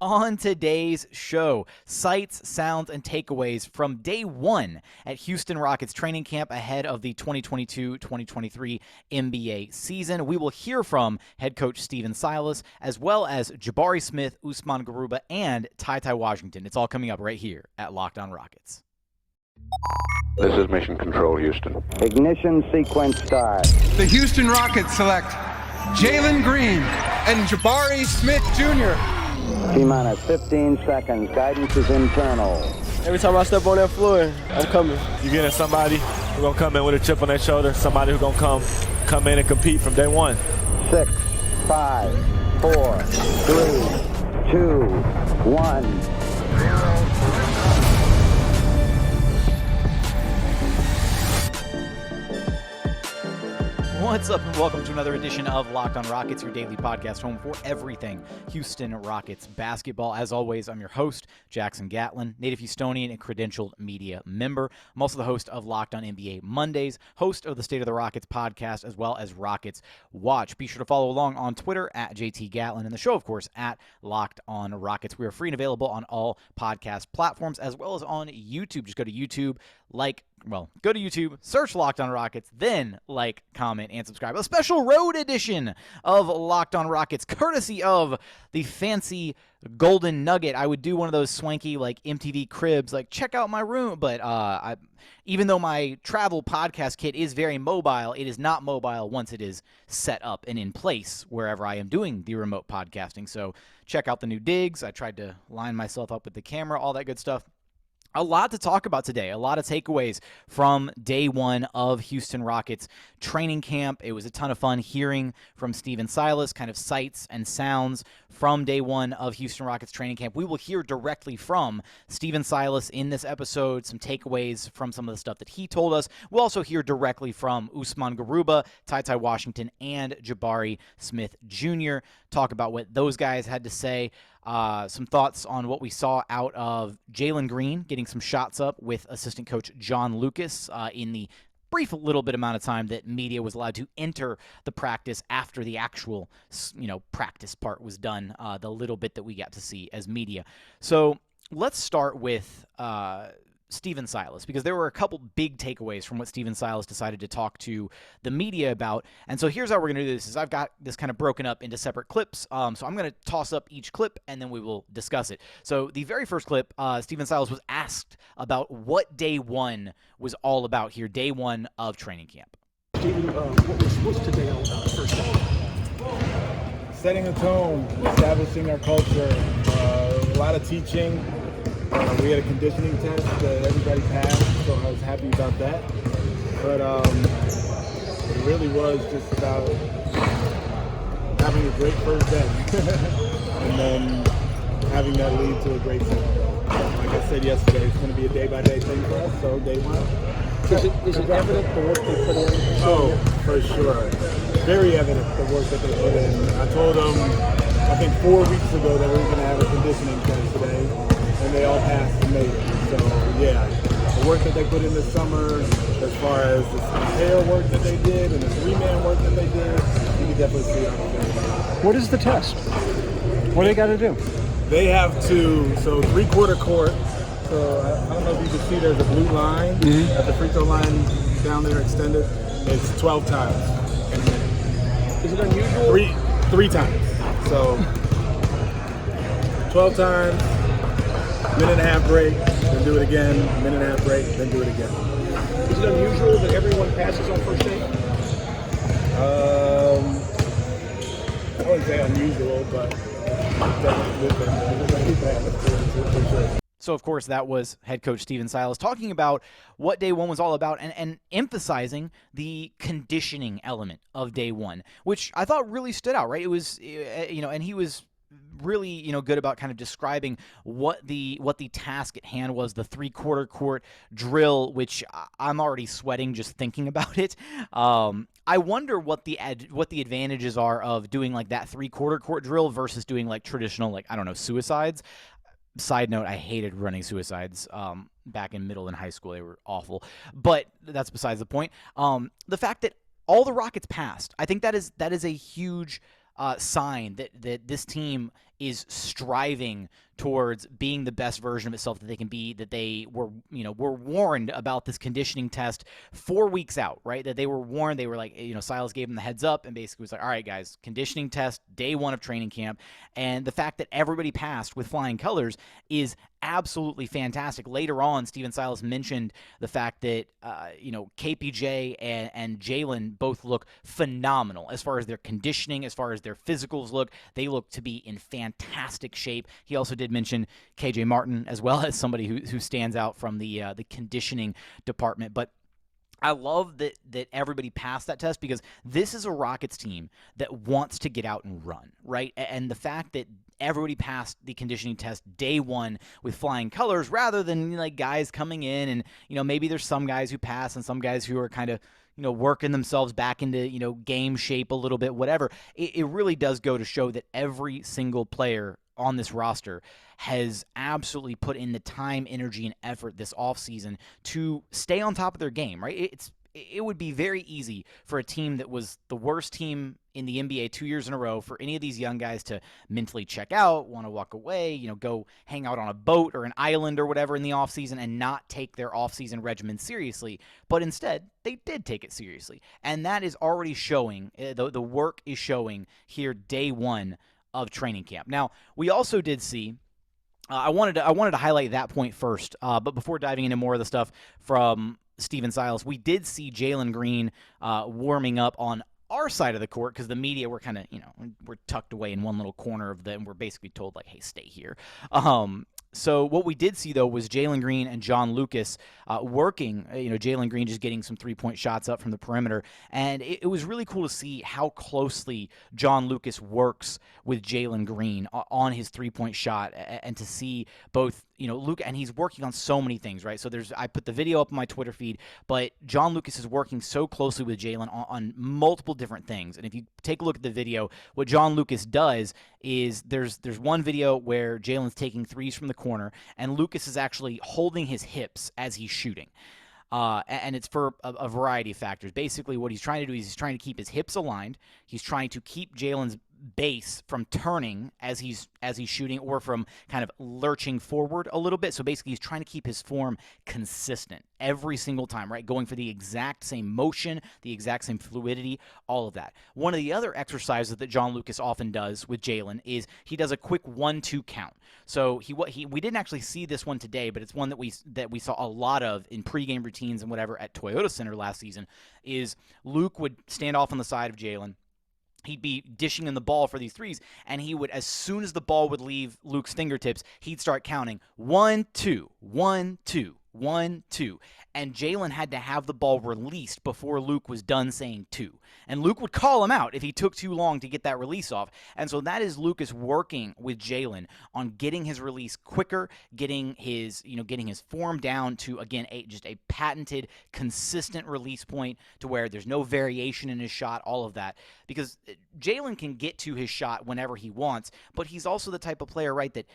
On today's show, sights, sounds, and takeaways from day one at Houston Rockets training camp ahead of the 2022-2023 NBA season. We will hear from head coach Stephen Silas, as well as Jabari Smith, Usman Garuba, and TyTy Washington. It's all coming up right here at Locked On Rockets. This is Mission Control, Houston. Ignition sequence start. The Houston Rockets select Jalen Green and Jabari Smith Jr. T-minus 15 seconds. Guidance is internal. Every time I step on that floor, I'm coming. You're getting somebody who's going to come in with a chip on their shoulder, somebody who's going to come in and compete from day one. 6, 5, 4, 3, 2, 1. What's up, and welcome to another edition of Locked On Rockets, your daily podcast home for everything Houston Rockets basketball. As always, I'm your host, Jackson Gatlin, native Houstonian and credentialed media member. I'm also the host of Locked On NBA Mondays, host of the State of the Rockets podcast, as well as Rockets Watch. Be sure to follow along on Twitter at JT Gatlin, and the show, of course, at Locked On Rockets. We are free and available on all podcast platforms, as well as on YouTube. Just go to YouTube, go to YouTube, search Locked On Rockets, then like, comment, and subscribe. A special road edition of Locked On Rockets, courtesy of the fancy Golden Nugget. I would do one of those swanky, MTV Cribs, check out my room. But even though my travel podcast kit is very mobile, it is not mobile once it is set up and in place wherever I am doing the remote podcasting. So check out the new digs. I tried to line myself up with the camera, all that good stuff. A lot to talk about today, a lot of takeaways from day one of Houston Rockets training camp. It was a ton of fun hearing from Stephen Silas, kind of sights and sounds from day one of Houston Rockets training camp. We will hear directly from Stephen Silas in this episode, some takeaways from some of the stuff that he told us. We'll also hear directly from Usman Garuba, TyTy Washington, and Jabari Smith Jr., talk about what those guys had to say. Some thoughts on what we saw out of Jalen Green getting some shots up with assistant coach John Lucas in the brief little bit amount of time that media was allowed to enter the practice after the actual, practice part was done, the little bit that we got to see as media. So let's start with Stephen Silas, because there were a couple big takeaways from what Stephen Silas decided to talk to the media about. And so here's how we're going to do this. Is I've got this kind of broken up into separate clips. So I'm going to toss up each clip, and then we will discuss it. So the very first clip, Stephen Silas was asked about what day one was all about here, day one of training camp. Stephen, what's today all about, first of all? Setting a tone, establishing our culture, a lot of teaching. We had a conditioning test that everybody passed, so I was happy about that. But it really was just about having a great first day and then having that lead to a great season. Like I said yesterday, it's going to be a day-by-day thing for us, so day one. Is it evident the work they put in? Oh, for sure. Very evident the work that they put in. I told them, I think 4 weeks ago, that we were going to have a conditioning test today. And they all passed and made it. So, yeah, the work that they put in this summer, as far as the pair work that they did and the three-man work that they did, you can definitely see it on the field. What is the test? What do they got to do? They have to, three-quarter court. So, I don't know if you can see there's a blue line at the free throw line down there extended. It's 12 times in a minute. Is it unusual? Three times. So, 12 times. Minute and a half break, then do it again, minute and a half break, then do it again. Is it unusual that everyone passes on first day? I wouldn't say unusual, but definitely. So, of course, that was head coach Stephen Silas talking about what day one was all about and emphasizing the conditioning element of day one, which I thought really stood out, right? It was, and he was really, good about kind of describing what the task at hand was, the three-quarter court drill, which I'm already sweating just thinking about it. I wonder what the advantages are of doing that three-quarter court drill versus doing traditional, suicides. Side note, I hated running suicides back in middle and high school. They were awful. But that's besides the point. The fact that all the Rockets passed, I think that is a huge sign that this team is striving towards being the best version of itself that they can be, that they were warned about this conditioning test 4 weeks out, right? That they were warned. They were like, Silas gave them the heads up and basically was like, all right, guys, conditioning test, day 1 of training camp. And the fact that everybody passed with flying colors is absolutely fantastic. Later on, Stephen Silas mentioned the fact that, KPJ and Jalen both look phenomenal as far as their conditioning, as far as their physicals look. They look to be in fantastic shape. He also did mention KJ Martin as well as somebody who stands out from the conditioning department. But I love that everybody passed that test, because this is a Rockets team that wants to get out and run, right? And the fact that everybody passed the conditioning test day 1 with flying colors, rather than like guys coming in and, maybe there's some guys who pass and some guys who are kind of, working themselves back into, game shape a little bit, whatever. It really does go to show that every single player on this roster has absolutely put in the time, energy, and effort this offseason to stay on top of their game, right? It would be very easy for a team that was the worst team in the NBA 2 years in a row for any of these young guys to mentally check out, want to walk away, go hang out on a boat or an island or whatever in the offseason and not take their offseason regimen seriously. But instead, they did take it seriously. And that is already showing, the work is showing here day 1 of training camp. Now, we also did see, I wanted to highlight that point first, but before diving into more of the stuff from Stephen Silas, we did see Jalen Green warming up on our side of the court, because the media were kind of, we're tucked away in one little corner of and we're basically told, like, hey, stay here. So what we did see, though, was Jalen Green and John Lucas working. Jalen Green just getting some three-point shots up from the perimeter. And it was really cool to see how closely John Lucas works with Jalen Green on his three-point shot, and to see both, Luke, and he's working on so many things, right? So I put the video up on my Twitter feed, but John Lucas is working so closely with Jalen on multiple different things. And if you take a look at the video, what John Lucas does is there's one video where Jalen's taking threes from the corner, and Lucas is actually holding his hips as he's shooting. And it's for a variety of factors. Basically, what he's trying to do is he's trying to keep his hips aligned. He's trying to keep Jalen's base from turning as he's shooting, or from kind of lurching forward a little bit. So basically, he's trying to keep his form consistent every single time, right? Going for the exact same motion, the exact same fluidity, all of that. One of the other exercises that John Lucas often does with Jalen is he does a quick 1-2 count. So we didn't actually see this one today, but it's one that we saw a lot of in pregame routines and whatever at Toyota Center last season. Is Luke would stand off on the side of Jalen. He'd be dishing him the ball for these threes, and he would, as soon as the ball would leave Luke's fingertips, he'd start counting 1, 2, 1, 2, 1, 2. And Jalen had to have the ball released before Luke was done saying 2. And Luke would call him out if he took too long to get that release off. And so that is Lucas working with Jalen on getting his release quicker, getting his form down to, again, just a patented, consistent release point to where there's no variation in his shot, all of that. Because Jalen can get to his shot whenever he wants, but he's also the type of player, right, that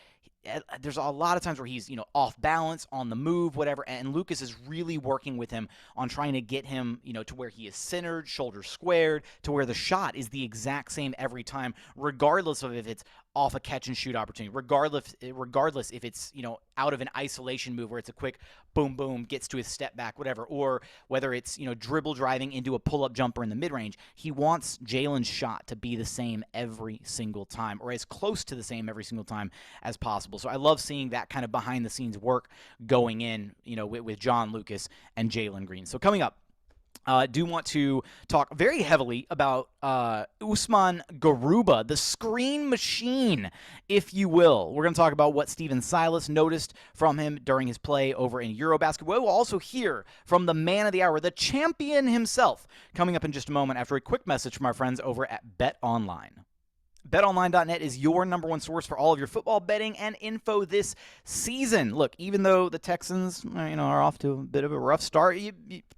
there's a lot of times where he's, off balance, on the move, whatever, and Lucas is really working with him on trying to get him, to where he is centered, shoulders squared, to where the shot is the exact same every time, regardless of if it's off a catch and shoot opportunity, regardless if it's, out of an isolation move where it's a quick boom, boom, gets to his step back, whatever, or whether it's, dribble driving into a pull-up jumper in the mid-range. He wants Jalen's shot to be the same every single time, or as close to the same every single time as possible. So I love seeing that kind of behind-the-scenes work going in, with John Lucas and Jalen Green. So coming up, do want to talk very heavily about Usman Garuba, the screen machine, if you will. We're going to talk about what Stephen Silas noticed from him during his play over in EuroBasket. We'll also hear from the man of the hour, the champion himself, coming up in just a moment after a quick message from our friends over at BetOnline. BetOnline.net is your number one source for all of your football betting and info this season. Look, even though the Texans, are off to a bit of a rough start,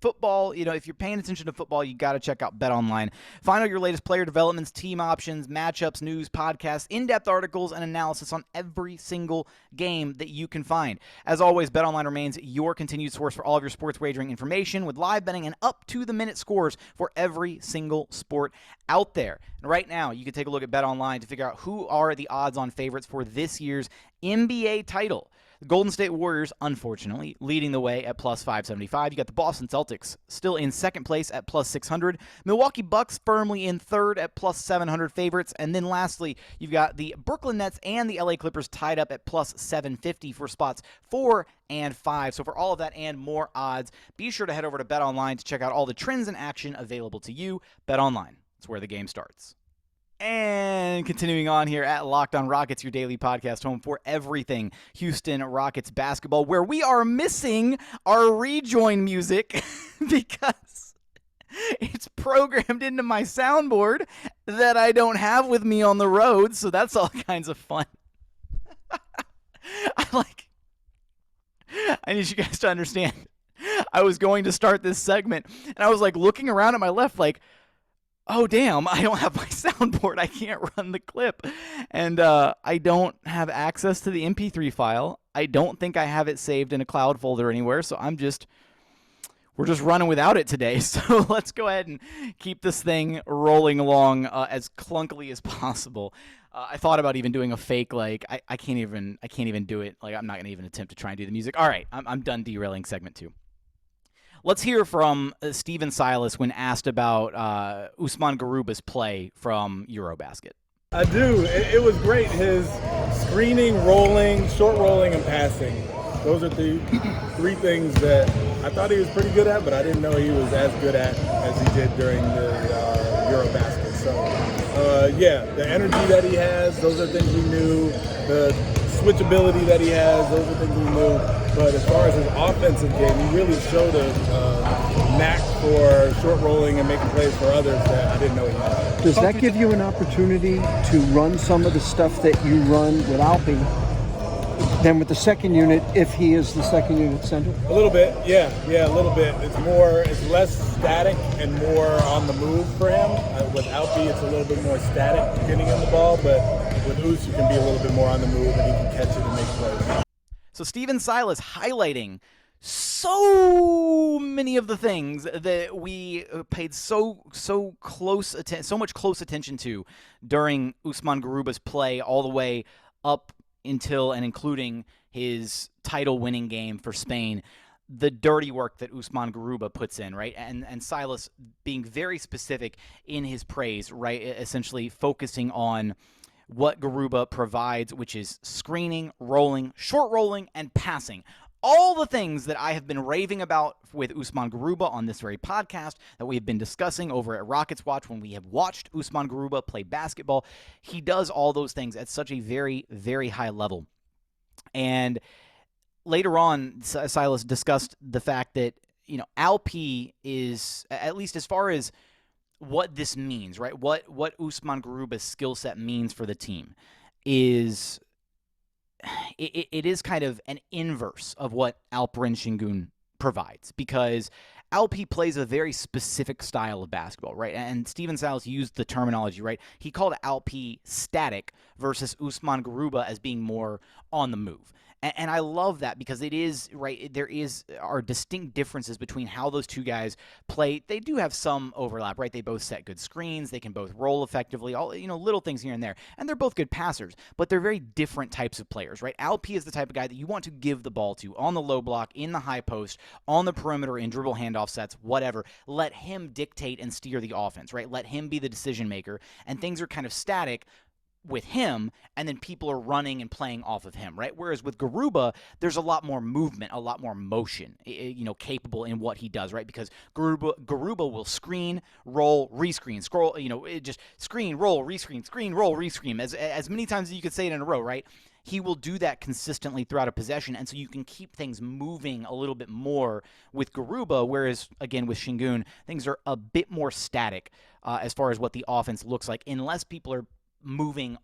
football, if you're paying attention to football, you got to check out BetOnline. Find out your latest player developments, team options, matchups, news, podcasts, in-depth articles, and analysis on every single game that you can find. As always, BetOnline remains your continued source for all of your sports wagering information with live betting and up-to-the-minute scores for every single sport out there. And right now, you can take a look at BetOnline to figure out who are the odds-on favorites for this year's NBA title. The Golden State Warriors, unfortunately, leading the way at plus 575. You got the Boston Celtics still in second place at plus 600. Milwaukee Bucks firmly in third at plus 700 favorites. And then lastly, you've got the Brooklyn Nets and the LA Clippers tied up at plus 750 for spots 4 and 5. So for all of that and more odds, be sure to head over to BetOnline to check out all the trends and action available to you. BetOnline, it's where the game starts. And continuing on here at Locked On Rockets, your daily podcast home for everything Houston Rockets basketball, where we are missing our rejoin music because it's programmed into my soundboard that I don't have with me on the road, so that's all kinds of fun. I need you guys to understand. I was going to start this segment, and I was looking around at my left oh, damn, I don't have my soundboard. I can't run the clip. And I don't have access to the MP3 file. I don't think I have it saved in a cloud folder anywhere, so we're just running without it today. So let's go ahead and keep this thing rolling along as clunkily as possible. I thought about even doing a fake, I can't even do it. I'm not going to even attempt to try and do the music. All right, I'm done derailing segment 2. Let's hear from Stephen Silas when asked about Usman Garuba's play from EuroBasket. I do. It was great. His screening, rolling, short rolling, and passing. Those are the 3 things that I thought he was pretty good at, but I didn't know he was as good at as he did during the EuroBasket. So, the energy that he has, those are things we knew. The switchability that he has, those are things we knew. But as far as his offensive game, he really showed a knack for short rolling and making plays for others that I didn't know he had. Does that give you an opportunity to run some of the stuff that you run with Alperen than with the second unit if he is the second unit center? A little bit, yeah, a little bit. It's less static and more on the move for him. With Alperen, it's a little bit more static getting him the ball, but with Us, you can be a little bit more on the move and he can catch it and make plays. So Stephen Silas highlighting so many of the things that we paid so much close attention to during Usman Garuba's play, all the way up until and including his title-winning game for Spain. The dirty work that Usman Garuba puts in, right? And Silas being very specific in his praise, right? Essentially focusing on what Garuba provides, which is screening, rolling, short rolling, and passing. All the things that I have been raving about with Usman Garuba on this very podcast that we have been discussing over at Rockets Watch when we have watched Usman Garuba play basketball. He does all those things at such a very, very high level. And later on, Silas discussed the fact that, Alp is, at least as far as what this means, right? What Usman Garuba's skill set means for the team is it is kind of an inverse of what Alperen Sengun provides, because Alp plays a very specific style of basketball, right? And Stephen Silas used the terminology, right? He called Alp static versus Usman Garuba as being more on the move. And I love that because it is, right, are distinct differences between how those two guys play. They do have some overlap, right? They both set good screens. They can both roll effectively, all, little things here and there. And they're both good passers, but they're very different types of players, right? Alp is the type of guy that you want to give the ball to on the low block, in the high post, on the perimeter, in dribble handoff sets, whatever. Let him dictate and steer the offense, right? Let him be the decision maker, and things are kind of static with him, and then people are running and playing off of him, right? Whereas with Garuba, there's a lot more movement, a lot more motion, capable in what he does, right? Because Garuba will screen, roll, rescreen, scroll, just screen, roll, rescreen, screen, roll, rescreen, as many times as you could say it in a row, right? He will do that consistently throughout a possession, and so you can keep things moving a little bit more with Garuba, whereas, again, with Sengun, things are a bit more static as far as what the offense looks like, unless people are moving,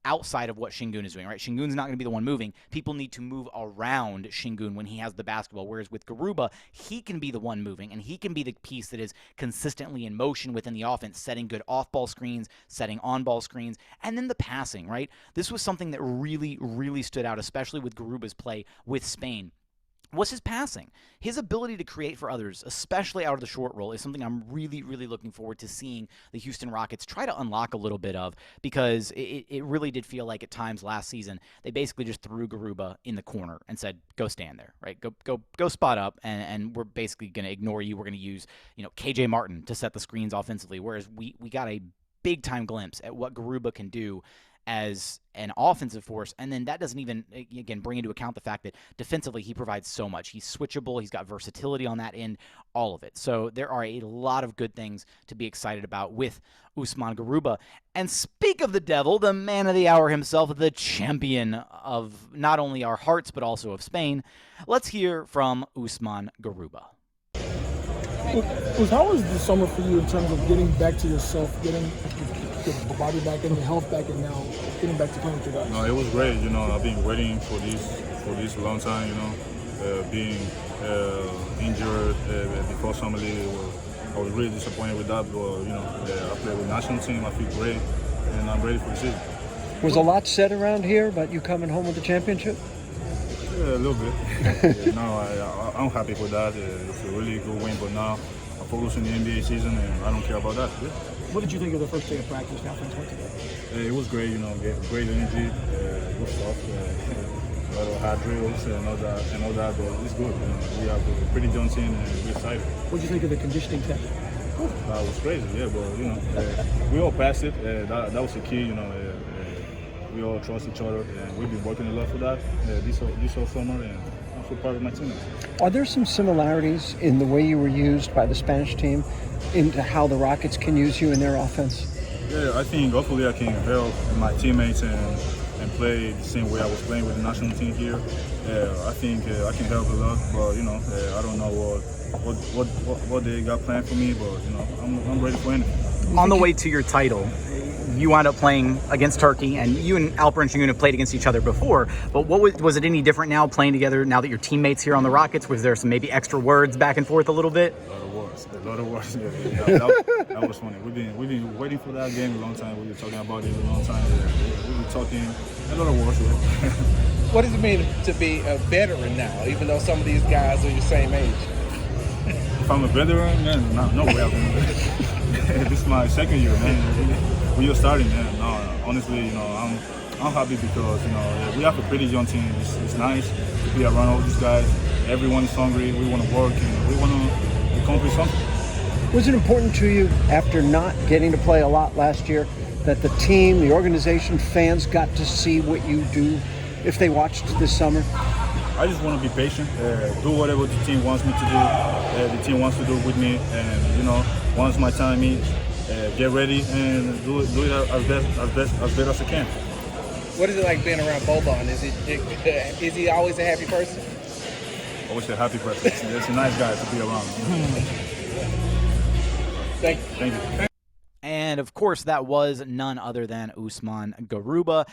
outside of what Sengun is doing, right? Shingun's not going to be the one moving. People need to move around Sengun when he has the basketball, whereas with Garuba, he can be the one moving, and he can be the piece that is consistently in motion within the offense, setting good off-ball screens, setting on-ball screens, and then the passing, right? This was something that really, really stood out, especially with Garuba's play with Spain, was his passing. His ability to create for others, especially out of the short roll, is something I'm really, really looking forward to seeing the Houston Rockets try to unlock a little bit of, because it really did feel like at times last season they basically just threw Garuba in the corner and said, go stand there, right? Go spot up, and we're basically going to ignore you. We're going to use, KJ Martin to set the screens offensively, whereas we got a big-time glimpse at what Garuba can do as an offensive force, and then that doesn't even, again, bring into account the fact that defensively he provides so much. He's switchable, he's got versatility on that end, all of it. So there are a lot of good things to be excited about with Usman Garuba. And speak of the devil, the man of the hour himself, the champion of not only our hearts but also of Spain, let's hear from Usman Garuba. How was the summer for you in terms of getting back to yourself, getting the body back and the health back, and now getting back to playing with your guys? No, it was great. I've been waiting for this a long time. Being injured before summer league, I was really disappointed with that. But I played with national team. I feel great, and I'm ready for the season. Was a lot said around here about you coming home with the championship? Yeah, a little bit. I'm happy for that. It's a really good win, but now I focus on the NBA season, and I don't care about that. Yeah. What did you think of the first day of practice now from 20? It was great, great energy, good stuff, a lot of hard drills and all that, but it's good. We have a pretty young team and we're excited. What did you think of the conditioning test? That was crazy, yeah, but we all passed it. That was the key, we all trust each other, and we've been working a lot for that this whole summer, and I feel part of my team. Are there some similarities in the way you were used by the Spanish team into how the Rockets can use you in their offense? Yeah, I think hopefully I can help my teammates and play the same way I was playing with the national team here. I think I can help a lot, but I don't know what they got planned for me, but I'm ready for anything. On the way to your title, you wound up playing against Turkey, and you and Alperen Sengun have played against each other before, but was it any different now playing together now that you're teammates here on the Rockets? Was there some maybe extra words back and forth a little bit? A lot of words. Yeah. That was funny. We've been waiting for that game a long time. We've been talking about it a long time. We've been talking a lot of words. Yeah. What does it mean to be a veteran now, even though some of these guys are your same age? If I'm a veteran, man, no way I'm This is my second year, man. We are starting, man. No, honestly, I'm happy because we have a pretty young team. It's nice to be around all these guys. Everyone is hungry. We want to work, and we want to accomplish something. Was it important to you, after not getting to play a lot last year, that the team, the organization, fans got to see what you do if they watched this summer? I just want to be patient, do whatever the team wants me to do, the team wants to do with me, and once my time is, get ready and do it as best as I can. What is it like being around Boban? Is he always a happy person? Always a happy person. It's a nice guy to be around. Thank you. And of course, that was none other than Usman Garuba.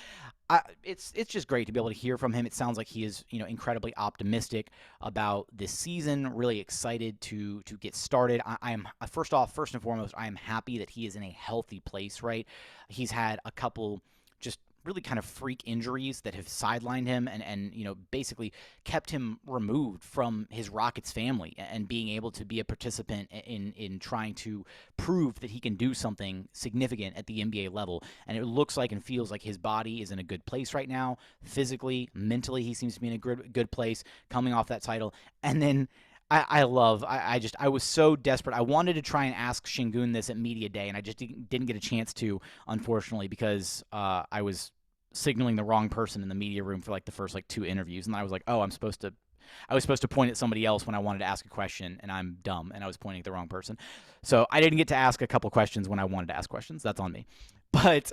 It's just great to be able to hear from him. It sounds like he is incredibly optimistic about this season. Really excited to get started. I am first and foremost, I am happy that he is in a healthy place. Right, he's had a couple just really kind of freak injuries that have sidelined him and basically kept him removed from his Rockets family and being able to be a participant in trying to prove that he can do something significant at the NBA level. And it looks like and feels like his body is in a good place right now. Physically, mentally, he seems to be in a good place coming off that title. And then I was so desperate. I wanted to try and ask Sengun this at Media Day, and I just didn't get a chance to, unfortunately, because I was signaling the wrong person in the media room for the first 2 interviews, and I was like, oh, I was supposed to point at somebody else when I wanted to ask a question, and I'm dumb, and I was pointing at the wrong person. So I didn't get to ask a couple questions when I wanted to ask questions. That's on me. But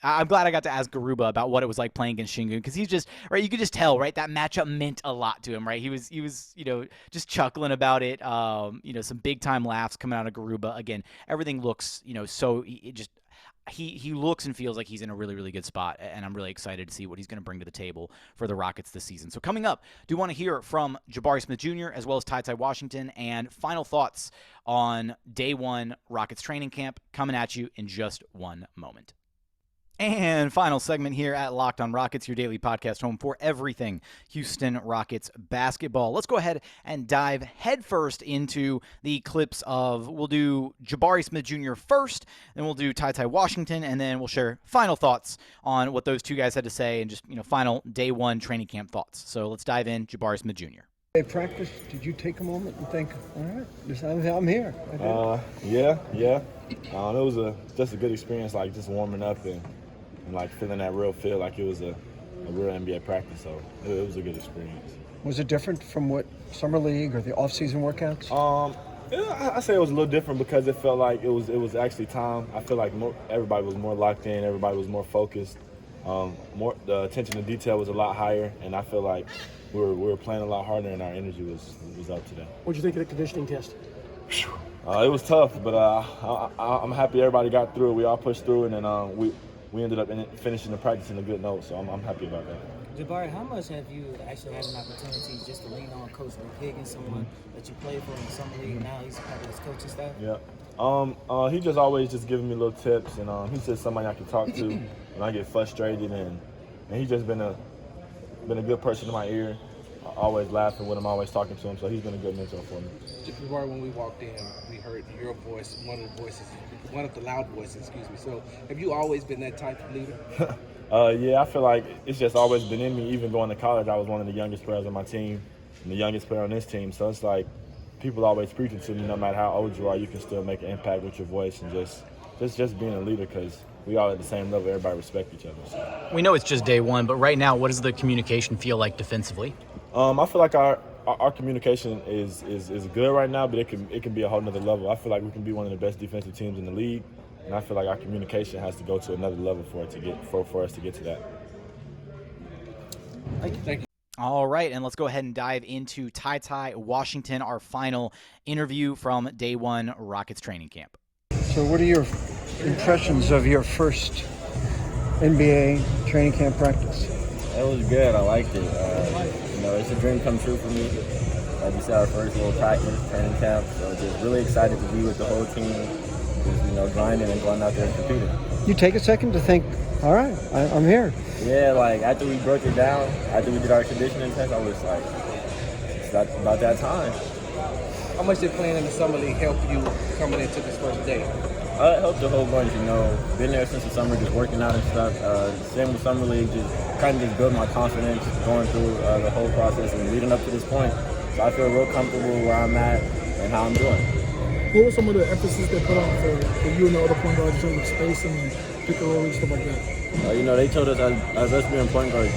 I'm glad I got to ask Garuba about what it was like playing against Sengun, because he's just right. You could just tell, right? That matchup meant a lot to him, right? He was just chuckling about it. Some big time laughs coming out of Garuba. Again, everything looks so he looks and feels like he's in a really, really good spot, and I'm really excited to see what he's going to bring to the table for the Rockets this season. So coming up, do want to hear from Jabari Smith Jr. as well as TyTy Washington, and final thoughts on day one Rockets training camp coming at you in just one moment. And final segment here at Locked on Rockets, your daily podcast home for everything Houston Rockets basketball. Let's go ahead and dive headfirst into the clips of, we'll do Jabari Smith Jr. first, then we'll do TyTy Washington, and then we'll share final thoughts on what those two guys had to say and just, final day one training camp thoughts. So let's dive in. Jabari Smith Jr. They practiced. Did you take a moment and think, all right, I'm here? Yeah. It was just a good experience, like just warming up and like feeling that real feel, like it was a real NBA practice. So it was a good experience. Was it different from what summer league or the off-season workouts? I say it was a little different because it felt like it was actually time. I feel like everybody was more locked in, everybody was more focused. The attention to detail was a lot higher, and I feel like we were playing a lot harder, and our energy was up today. What did you think of the conditioning test? It was tough, but I'm happy everybody got through it. We all pushed through it, and we ended up finishing the practice in a good note, so I'm happy about that. Jabari, how much have you actually had an opportunity just to lean on Coach Rick Higgins, someone that you played for in the summer league, now he's part of his coaching staff? Yeah. He just always just giving me little tips, and he's just somebody I can talk to when I get frustrated, and he's just been a good person in my ear. Always laughing with him, always talking to him, so he's been a good mentor for me. Jabari, when we walked in, we heard your voice, one of the loud voices, So have you always been that type of leader? Yeah, I feel like it's just always been in me. Even going to college, I was one of the youngest players on my team and the youngest player on this team. So it's like people always preaching to me, no matter how old you are, you can still make an impact with your voice and just being a leader, because we all at the same level. Everybody respect each other. So. We know it's just day one, but right now, what does the communication feel like defensively? I feel like our communication is good right now, but it can be a whole nother level. I feel like we can be one of the best defensive teams in the league, and I feel like our communication has to go to another level for us to get to that. Thank you. All right, and let's go ahead and dive into TyTy Washington, our final interview from day one Rockets training camp. So what are your impressions of your first NBA training camp practice? It was good. I liked it. It's a dream come true for me. Like you said, our first little practice, training camp. So just really excited to be with the whole team. Just, grinding and going out there and competing. You take a second to think, all right, I'm here. Yeah, like after we broke it down, after we did our conditioning test, I was like, it's about that time. How much did playing in the summer league help you coming into this first day? It helped a whole bunch, Been there since the summer, just working out and stuff. Same with summer league, just kind of just build my confidence going through the whole process and leading up to this point. So I feel real comfortable where I'm at and how I'm doing. What were some of the emphasis they put on for you and the other point guards in terms of spacing and pick and roll and stuff like that? They told us as us being point guards,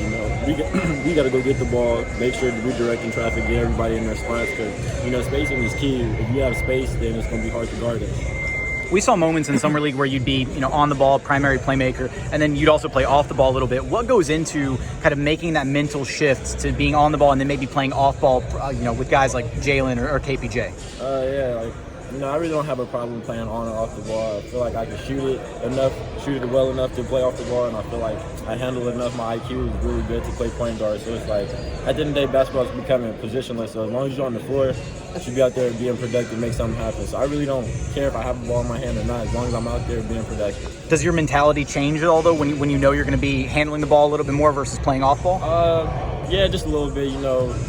we got to go get the ball, make sure to redirect traffic, get everybody in their spots, because spacing is key. If you have space, then it's going to be hard to guard us. We saw moments in summer league where you'd be, on the ball, primary playmaker, and then you'd also play off the ball a little bit. What goes into kind of making that mental shift to being on the ball and then maybe playing off ball, with guys like Jalen or KPJ? I really don't have a problem playing on or off the ball. I feel like I can shoot it well enough to play off the ball, and I feel like I handle it enough. My IQ is really good to play point guard. So it's like, at the end of the day, basketball is becoming positionless. So as long as you're on the floor, I should be out there being productive, make something happen. So I really don't care if I have the ball in my hand or not, as long as I'm out there being productive. Does your mentality change at all, though, when you know you're going to be handling the ball a little bit more versus playing off ball? Yeah, just a little bit.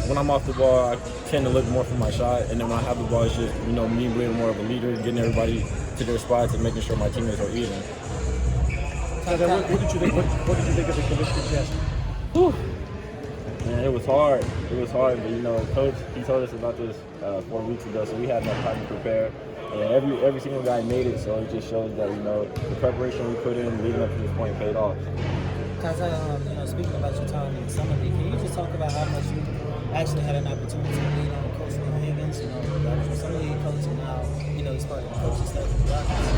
When I'm off the ball, I tend to look more for my shot, and then when I have the ball, it's just me being more of a leader, getting everybody to their spots and making sure my teammates are eating. What did you think of the conditioning test? Whew. Man, it was hard. But Coach, he told us about this 4 weeks ago, so we had enough time to prepare. And every single guy made it, so it just shows that the preparation we put in leading up to this point paid off. TyTy, speaking about your time in the summer league, can you just talk about how much you actually had an opportunity to lean on Coach Rick Higgins? That was your summer league coach, and now he's part of the coaching staff of the Rockets.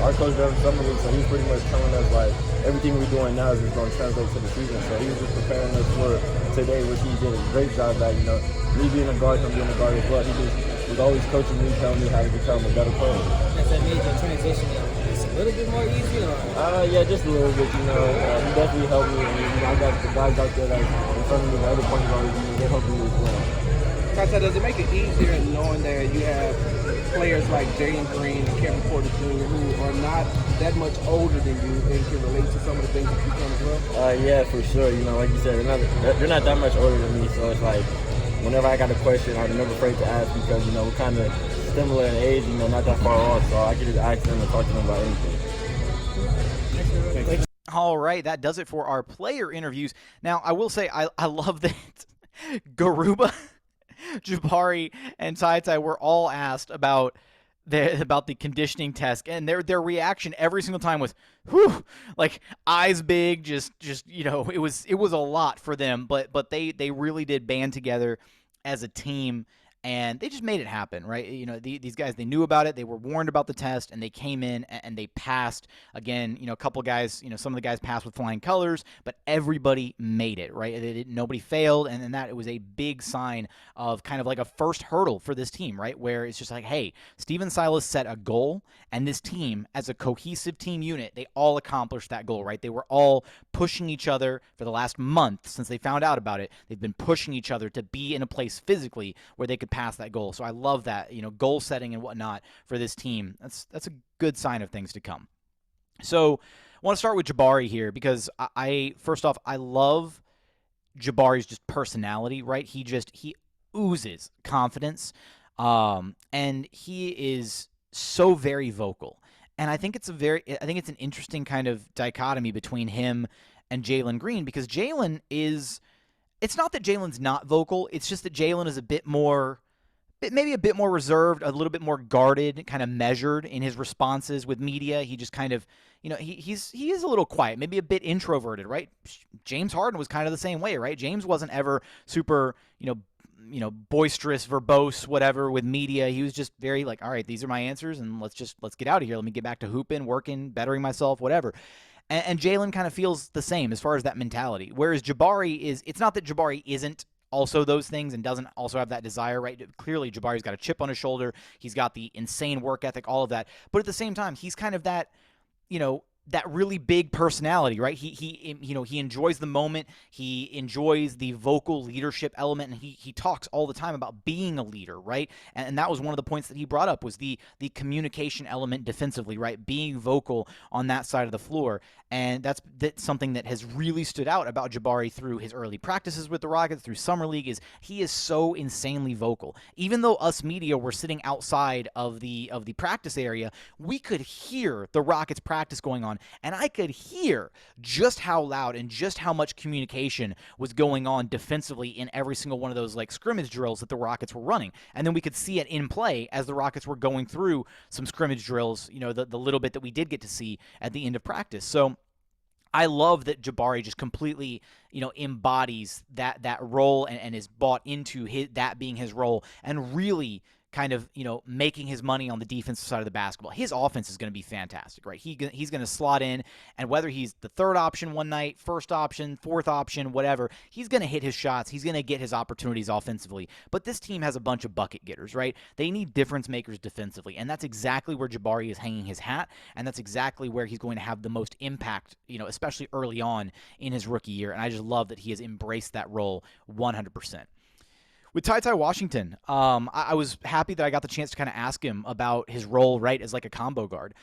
Our coach does summer league, so he's pretty much telling us like everything we're doing now is going to translate to the season. So he was just preparing us for today, which he did a great job at. Me being a guard, him being a guard as well. He just was always coaching me, telling me how to become a better player. Has that made your transition a little bit more easy? Yeah, just a little bit. He definitely helped me. And I got the guys out there that in front of me, the other point guards, they helped me as well. TyTy, does it make it easier knowing that you have players like Jalen Green and Kevin Porter Jr. who are not that much older than you and can relate to some of the things that you've done as well? Yeah, for sure. You know, like you said, they're not that much older than me, so it's like whenever I got a question, I'm never afraid to ask because, you know, we're kind of similar in age, you know, not that far off, so I can just ask them and talk to them about anything. All right, that does it for our player interviews. Now, I will say I love that Garuba, Jabari, and TyTy were all asked about the conditioning test, and their reaction every single time was, whew, like eyes big, just you know, it was a lot for them, but they really did band together as a team. And they just made it happen, right? You know, these guys, they knew about it. They were warned about the test, and they came in and they passed. Again, you know, a couple of guys, you know, some of the guys passed with flying colors, but everybody made it, right? Nobody failed, and that it was a big sign of kind of like a first hurdle for this team, right? Where it's just like, hey, Stephen Silas set a goal, and this team, as a cohesive team unit, they all accomplished that goal, right? They were all pushing each other for the last month since they found out about it. They've been pushing each other to be in a place physically where they could pass that goal. So I love that, you know, goal setting and whatnot for this team. That's a good sign of things to come. So I want to start with Jabari here because first off, I love Jabari's just personality, right? He oozes confidence, and he is so very vocal. And I think it's an interesting kind of dichotomy between him and Jalen Green because Jalen is. It's not that Jalen's not vocal. It's just that Jalen is maybe a bit more reserved, a little bit more guarded, kind of measured in his responses with media. He just kind of, you know, he is a little quiet, maybe a bit introverted, right? James Harden was kind of the same way, right? James wasn't ever super, you know, boisterous, verbose, whatever with media. He was just very like, all right, these are my answers, and let's get out of here. Let me get back to hooping, working, bettering myself, whatever. And Jalen kind of feels the same as far as that mentality. Whereas Jabari it's not that Jabari isn't also those things and doesn't also have that desire, right? Clearly, Jabari's got a chip on his shoulder. He's got the insane work ethic, all of that. But at the same time, he's kind of that, you know, that really big personality, right? He enjoys the moment. He enjoys the vocal leadership element, and he talks all the time about being a leader, right? And that was one of the points that he brought up was the communication element defensively, right? Being vocal on that side of the floor. And that's something that has really stood out about Jabari through his early practices with the Rockets, through Summer League, is he is so insanely vocal. Even though us media were sitting outside of the practice area, we could hear the Rockets practice going on, and I could hear just how loud and just how much communication was going on defensively in every single one of those like scrimmage drills that the Rockets were running. And then we could see it in play as the Rockets were going through some scrimmage drills, you know, the little bit that we did get to see at the end of practice. So I love that Jabari just completely, you know, embodies that role and is bought into that being his role and really kind of, you know, making his money on the defensive side of the basketball. His offense is going to be fantastic, right? He's going to slot in, and whether he's the third option one night, first option, fourth option, whatever, he's going to hit his shots. He's going to get his opportunities offensively. But this team has a bunch of bucket getters, right? They need difference makers defensively, and that's exactly where Jabari is hanging his hat, and that's exactly where he's going to have the most impact, you know, especially early on in his rookie year, and I just love that he has embraced that role 100%. With TyTy Washington, I was happy that I got the chance to kind of ask him about his role, right, as like a combo guard,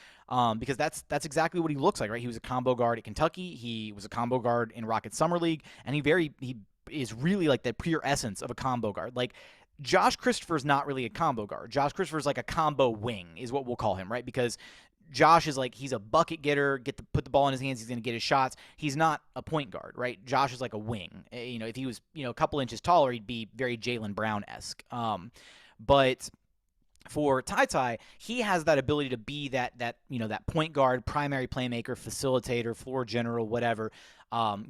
because that's exactly what he looks like, right? He was a combo guard at Kentucky. He was a combo guard in Rocket Summer League, and he is really like the pure essence of a combo guard. Like, Josh Christopher's not really a combo guard. Josh Christopher's like a combo wing is what we'll call him, right? Because Josh is like, he's a bucket getter, put the ball in his hands, he's going to get his shots. He's not a point guard, right? Josh is like a wing. You know, if he was, you know, a couple inches taller, he'd be very Jaylen Brown-esque. But for TyTy, he has that ability to be that you know, that point guard, primary playmaker, facilitator, floor general, whatever.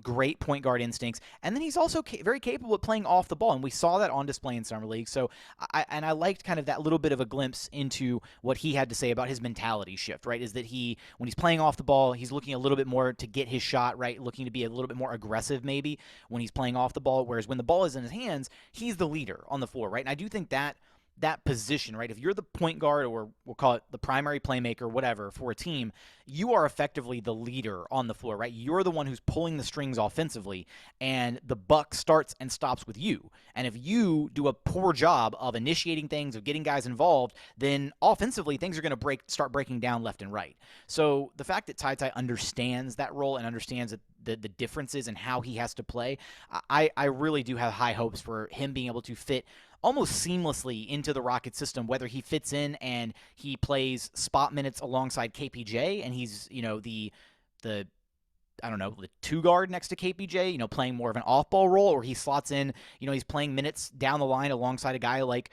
Great point guard instincts, and then he's also very capable of playing off the ball, and we saw that on display in Summer League. So I liked kind of that little bit of a glimpse into what he had to say about his mentality shift, right? Is that when he's playing off the ball, he's looking a little bit more to get his shot, right? Looking to be a little bit more aggressive maybe when he's playing off the ball, whereas when the ball is in his hands, he's the leader on the floor, right? And I do think that that position, right? If you're the point guard, or we'll call it the primary playmaker, whatever, for a team, you are effectively the leader on the floor, right? You're the one who's pulling the strings offensively, and the buck starts and stops with you. And if you do a poor job of initiating things, of getting guys involved, then offensively things are going to start breaking down left and right. So the fact that TyTy understands that role and understands the differences in how he has to play, I really do have high hopes for him being able to fit almost seamlessly into the Rocket system, whether he fits in and he plays spot minutes alongside KPJ and he's, the two guard next to KPJ, playing more of an off-ball role, or he slots in, he's playing minutes down the line alongside a guy like,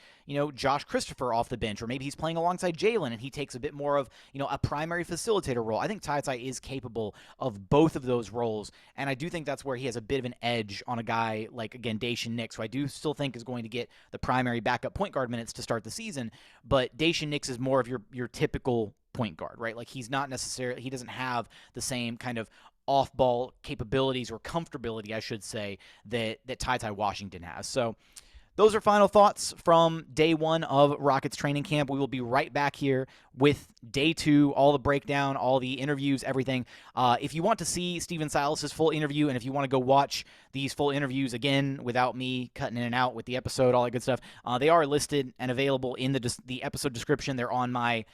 Josh Christopher off the bench, or maybe he's playing alongside Jalen and he takes a bit more of, a primary facilitator role. I think TyTy is capable of both of those roles, and I do think that's where he has a bit of an edge on a guy like, again, Jae'Sean Nix, who I do still think is going to get the primary backup point guard minutes to start the season, but Jae'Sean Nix is more of your typical point guard, right? Like, he doesn't have the same kind of off-ball capabilities, or comfortability, I should say, that TyTy Washington has. So those are final thoughts from day one of Rockets training camp. We will be right back here with day two, all the breakdown, all the interviews, everything. If you want to see Stephen Silas' full interview, and if you want to go watch these full interviews again without me cutting in and out with the episode, all that good stuff, they are listed and available in the episode description. They're on my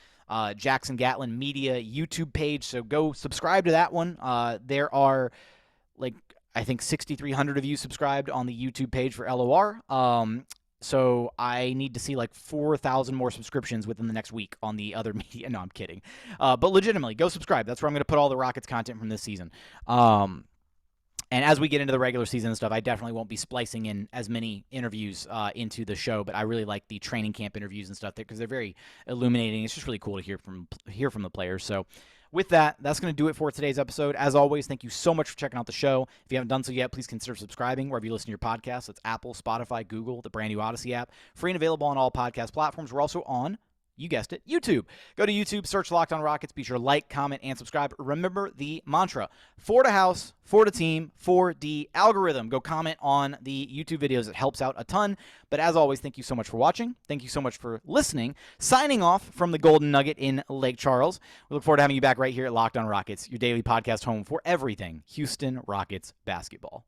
Jackson Gatlin Media YouTube page, so go subscribe to that one. There are, I think 6,300 of you subscribed on the YouTube page for LOR. So I need to see 4,000 more subscriptions within the next week on the other media. No, I'm kidding. But legitimately, go subscribe. That's where I'm going to put all the Rockets content from this season. And as we get into the regular season and stuff, I definitely won't be splicing in as many interviews into the show, but I really like the training camp interviews and stuff because they're very illuminating. It's just really cool to hear from the players. So with that, that's going to do it for today's episode. As always, thank you so much for checking out the show. If you haven't done so yet, please consider subscribing wherever you listen to your podcasts. That's Apple, Spotify, Google, the brand new Odyssey app. Free and available on all podcast platforms. We're also on, you guessed it, YouTube. Go to YouTube, search Locked On Rockets. Be sure to like, comment, and subscribe. Remember the mantra: for the house, for the team, for the algorithm. Go comment on the YouTube videos. It helps out a ton. But as always, thank you so much for watching. Thank you so much for listening. Signing off from the Golden Nugget in Lake Charles. We look forward to having you back right here at Locked On Rockets, your daily podcast home for everything Houston Rockets basketball.